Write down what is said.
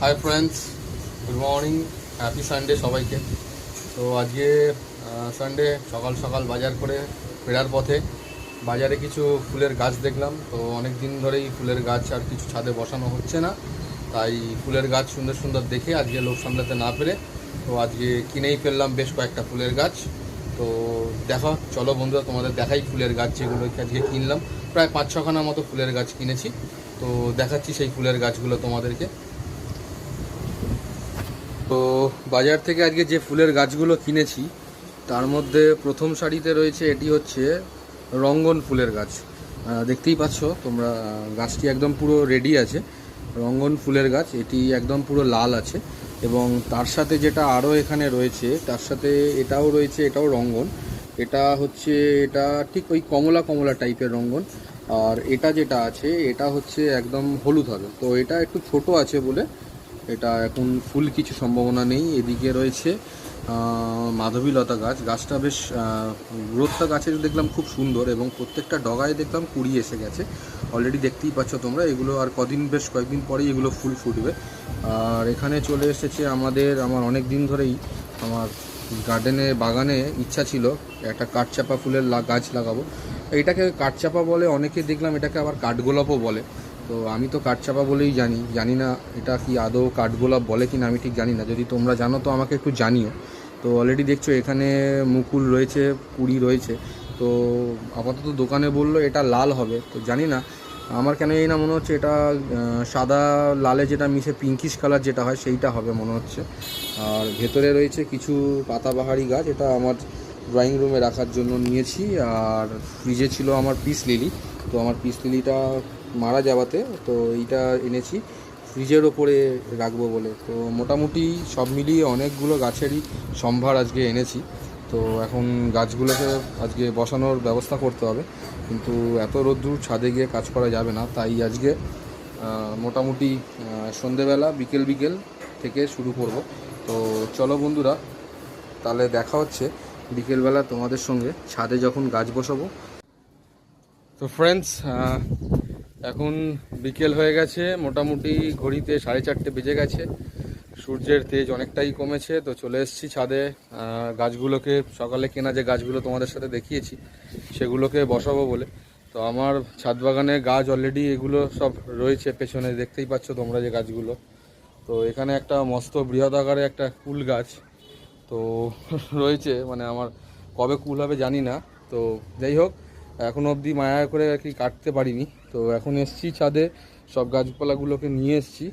Hi friends, good morning, happy Sunday সবাইকে। তো আজকে সানডে সকাল সকাল বাজার করে ফেরার পথে বাজারে কিছু ফুলের গাছ দেখলাম। তো অনেক দিন ধরেই ফুলের গাছ আর কিছু ছাদে বসানো হচ্ছে না, তাই ফুলের গাছ সুন্দর সুন্দর দেখে আজকে লোক সামলাতে না পেরে তো আজকে কিনেই ফেললাম বেশ কয়েকটা ফুলের গাছ। তো চলো বন্ধুরা, তোমাদের দেখাই ফুলের গাছ যেগুলো আজকে কিনলাম। প্রায় 5-6খানা মতো ফুলের গাছ কিনেছি, তো দেখাচ্ছি সেই ফুলের গাছগুলো তোমাদেরকে। তো বাজার থেকে আজকে যে ফুলের গাছগুলো কিনেছি তার মধ্যে প্রথম সারিতে রয়েছে, এটি হচ্ছে রঙ্গন ফুলের গাছ। দেখতেই পাচ্ছ তোমরা, গাছটি একদম পুরো রেডি আছে। রঙ্গন ফুলের গাছ, এটি একদম পুরো লাল আছে। এবং তার সাথে যেটা আরও এখানে রয়েছে, তার সাথে এটাও রয়েছে, এটাও রঙ্গন। এটা ঠিক ওই কমলা কমলা টাইপের রঙ্গন। আর এটা যেটা আছে এটা হচ্ছে একদম হলুদ হবে। তো এটা একটু ছোট আছে বলে এটা এখন ফুল কিছু সম্ভাবনা নেই। এদিকে রয়েছে মাধবীলতা গাছ। গাছটা বেশ গ্রোথটা গাছের দেখলাম খুব সুন্দর, এবং প্রত্যেকটা ডগায় দেখলাম কুড়ি এসে গেছে অলরেডি। দেখতেই পাচ্ছ তোমরা, এগুলো আর বেশ কয়েকদিন পরেই এগুলো ফুল ফুটবে। আর এখানে চলে এসেছে আমার অনেক দিন ধরেই আমার বাগানে ইচ্ছা ছিল একটা কাঠচাপা ফুলের গাছ লাগাবো। এটাকে কাঠচাপা বলে, অনেকে দেখলাম এটাকে আবার কাঠগোলাপও বলে। তো আমি তো কাঠচাপা বলেই জানি না এটা কি আদৌ কাঠগোলাপ বলে কি না আমি ঠিক জানি না। যদি তোমরা জানো তো আমাকে একটু জানিও। তো অলরেডি দেখছো এখানে মুকুল রয়েছে, কুড়ি রয়েছে। তো আপাতত দোকানে বললো এটা লাল হবে, তো জানি না, আমার কেন এই না মনে হচ্ছে এটা সাদা লালে যেটা মিশে পিঙ্কিশ কালার যেটা হয় সেইটা হবে মনে হচ্ছে। আর ভেতরে রয়েছে কিছু পাতাবাহারি গাছ, এটা আমার ড্রয়িং রুমে রাখার জন্য নিয়েছি। আর ফ্রিজে ছিল আমার পিস লিলি, তো আমার পিস লিলিটা মারা যাওয়াতে তো এইটা এনেছি ফ্রিজের ওপরে রাখবো বলে। তো মোটামুটি সব মিলিয়ে অনেকগুলো গাছেরই সম্ভার আজকে এনেছি। তো এখন গাছগুলোকে আজকে বসানোর ব্যবস্থা করতে হবে, কিন্তু এত রোদ্দুর ছাদে গিয়ে কাজ করা যাবে না। তাই আজকে মোটামুটি সন্ধেবেলা বিকেল থেকে শুরু করব। তো চলো বন্ধুরা, তাহলে দেখা হচ্ছে বিকেলবেলা তোমাদের সঙ্গে ছাদে যখন গাছ বসাবো। তো ফ্রেন্ডস, এখন বিকেল হয়ে গেছে, মোটামুটি ঘড়িতে 4:30 বেজে গেছে। সূর্যের তেজ অনেকটাই কমেছে। তো চলে এসেছি ছাদে গাছগুলোকে, সকালে কেনা যে গাছগুলো তোমাদের সাথে দেখিয়েছি সেগুলোকে বসাবো বলে। তো আমার ছাদ বাগানে গাছ অলরেডি এগুলো সব রয়েছে, পেছনে দেখতেই পাচ্ছ তোমরা যে গাছগুলো। তো এখানে একটা মস্ত বৃহদাকারে একটা কুল গাছ তো রয়েছে, মানে আমার কবে কুল হবে জানি না। তো যাই হোক, এখনও অবধি মায়া করে আর কি কাটতে পারিনি। তো এখন এসছি ছাদে, সব গাছপালাগুলোকে নিয়ে এসছি।